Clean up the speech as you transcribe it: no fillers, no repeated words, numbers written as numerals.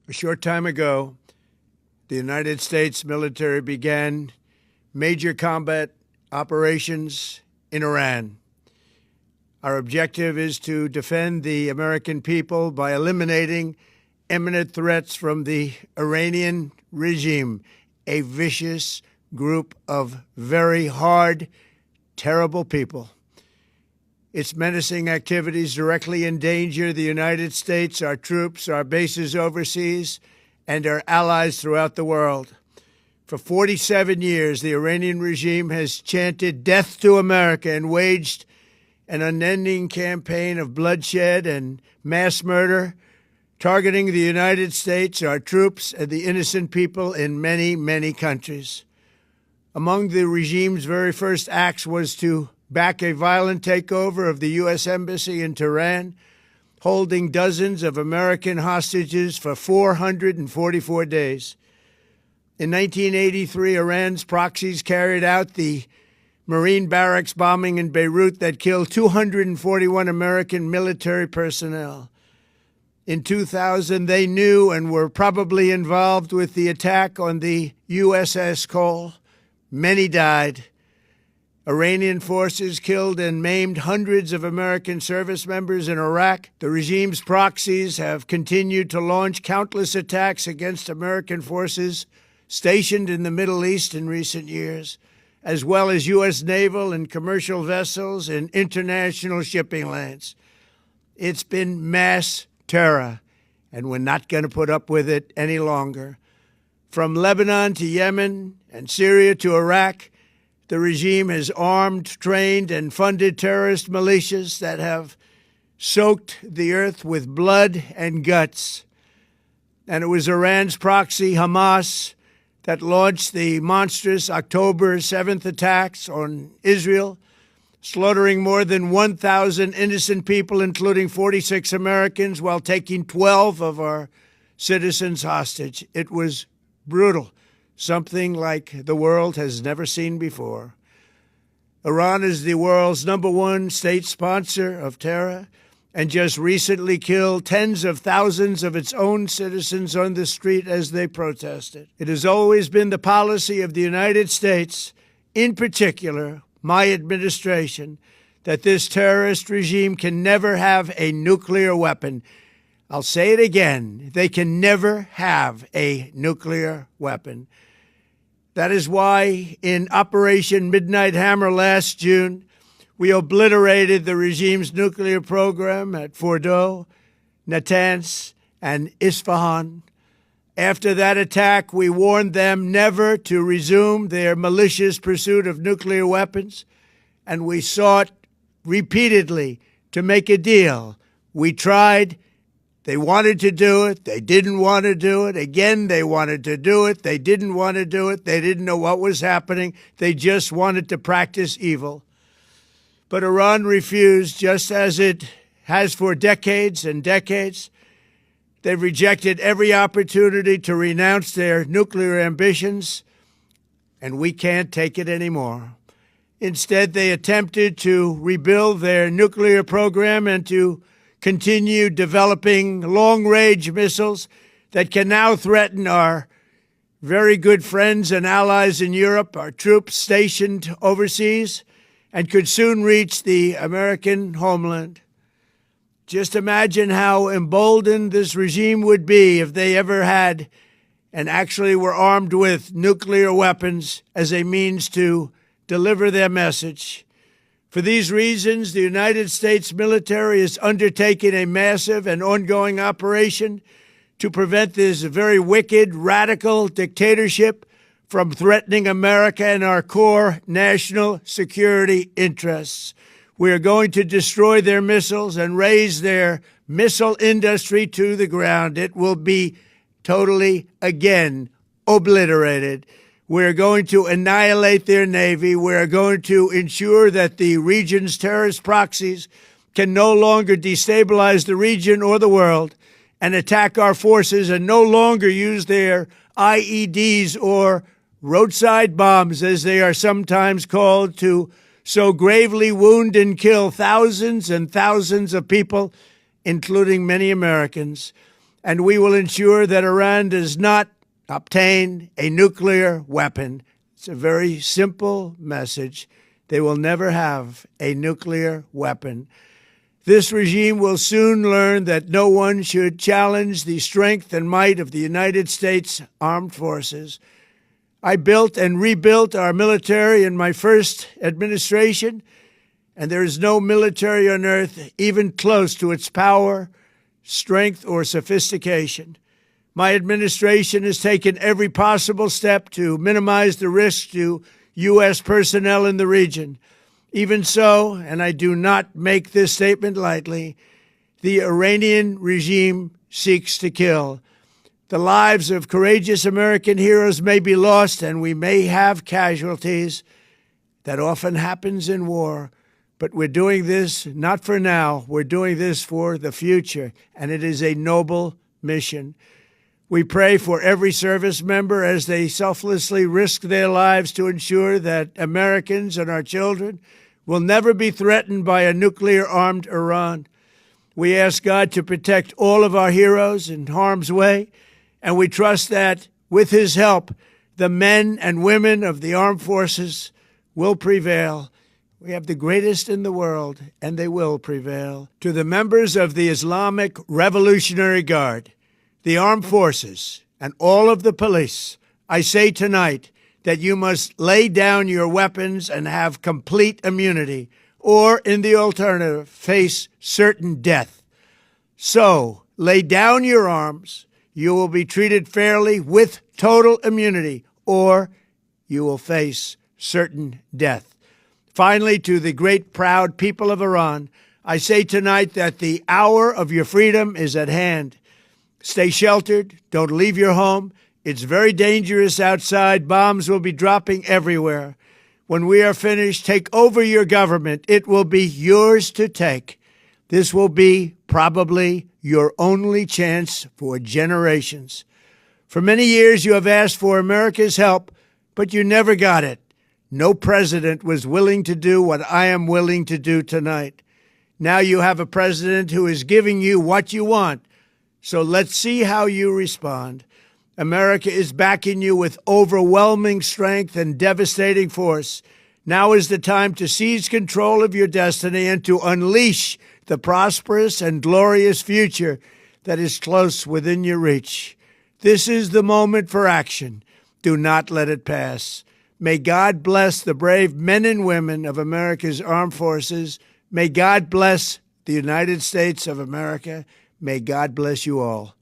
A short time ago, the United States military began major combat operations in Iran. Our objective is to defend the American people by eliminating imminent threats from the Iranian regime, a vicious group of very hard, terrible people. Its menacing activities directly endanger the United States, our troops, our bases overseas, and our allies throughout the world. For 47 years, the Iranian regime has chanted death to America and waged an unending campaign of bloodshed and mass murder, targeting the United States, our troops, and the innocent people in many, many countries. Among the regime's very first acts was to back a violent takeover of the U.S. Embassy in Tehran, holding dozens of American hostages for 444 days. In 1983, Iran's proxies carried out the Marine barracks bombing in Beirut that killed 241 American military personnel. In 2000, they knew and were probably involved with the attack on the USS Cole. Many died. Iranian forces killed and maimed hundreds of American service members in Iraq. The regime's proxies have continued to launch countless attacks against American forces stationed in the Middle East in recent years, as well as U.S. naval and commercial vessels in international shipping lanes. It's been mass terror, and we're not going to put up with it any longer. From Lebanon to Yemen and Syria to Iraq, the regime has armed, trained, and funded terrorist militias that have soaked the earth with blood and guts. And it was Iran's proxy, Hamas, that launched the monstrous October 7th attacks on Israel, slaughtering more than 1,000 innocent people, including 46 Americans, while taking 12 of our citizens hostage. It was brutal, something like the world has never seen before. Iran is the world's #1 state sponsor of terror and just recently killed tens of thousands of its own citizens on the street as they protested. It has always been the policy of the United States, in particular, my administration, that this terrorist regime can never have a nuclear weapon. I'll say it again. They can never have a nuclear weapon. That is why in Operation Midnight Hammer last June, we obliterated the regime's nuclear program at Fordow, Natanz, and Isfahan. After that attack, we warned them never to resume their malicious pursuit of nuclear weapons, and we sought repeatedly to make a deal. We tried. They wanted to do it. They didn't want to do it. Again, they wanted to do it. They didn't want to do it. They didn't know what was happening. They just wanted to practice evil. But Iran refused, just as it has for decades and decades. They've rejected every opportunity to renounce their nuclear ambitions, and we can't take it anymore. Instead, they attempted to rebuild their nuclear program and to continue developing long-range missiles that can now threaten our very good friends and allies in Europe, our troops stationed overseas, and could soon reach the American homeland. Just imagine how emboldened this regime would be if they ever had and actually were armed with nuclear weapons as a means to deliver their message. For these reasons, the United States military is undertaking a massive and ongoing operation to prevent this very wicked, radical dictatorship from threatening America and our core national security interests. We are going to destroy their missiles and raise their missile industry to the ground. It will be totally, again, obliterated. We're going to annihilate their Navy. We're going to ensure that the region's terrorist proxies can no longer destabilize the region or the world and attack our forces and no longer use their IEDs or roadside bombs, as they are sometimes called, to so gravely wound and kill thousands and thousands of people, including many Americans. and we will ensure that Iran does not obtain a nuclear weapon. It's a very simple message. They will never have a nuclear weapon. This regime will soon learn that no one should challenge the strength and might of the United States Armed Forces. I built and rebuilt our military in my first administration, and there is no military on earth even close to its power, strength, or sophistication. My administration has taken every possible step to minimize the risk to U.S. personnel in the region. Even so, and I do not make this statement lightly, the Iranian regime seeks to kill. The lives of courageous American heroes may be lost, and we may have casualties. That often happens in war. But we're doing this not for now. We're doing this for the future, and it is a noble mission. We pray for every service member as they selflessly risk their lives to ensure that Americans and our children will never be threatened by a nuclear-armed Iran. We ask God to protect all of our heroes in harm's way, and we trust that, with his help, the men and women of the armed forces will prevail. We have the greatest in the world, and they will prevail. To the members of the Islamic Revolutionary Guard, the armed forces, and all of the police, I say tonight that you must lay down your weapons and have complete immunity, or, in the alternative, face certain death. So, lay down your arms. You will be treated fairly with total immunity, or you will face certain death. Finally, to the great, proud people of Iran, I say tonight that the hour of your freedom is at hand. Stay sheltered. Don't leave your home. It's very dangerous outside. Bombs will be dropping everywhere. When we are finished, take over your government. It will be yours to take. This will be probably your only chance for generations. For many years, you have asked for America's help, but you never got it. No president was willing to do what I am willing to do tonight. Now you have a president who is giving you what you want. So let's see how you respond. America is backing you with overwhelming strength and devastating force. Now is the time to seize control of your destiny and to unleash the prosperous and glorious future that is close within your reach. This is the moment for action. Do not let it pass. May God bless the brave men and women of America's armed forces. May God bless the United States of America. May God bless you all.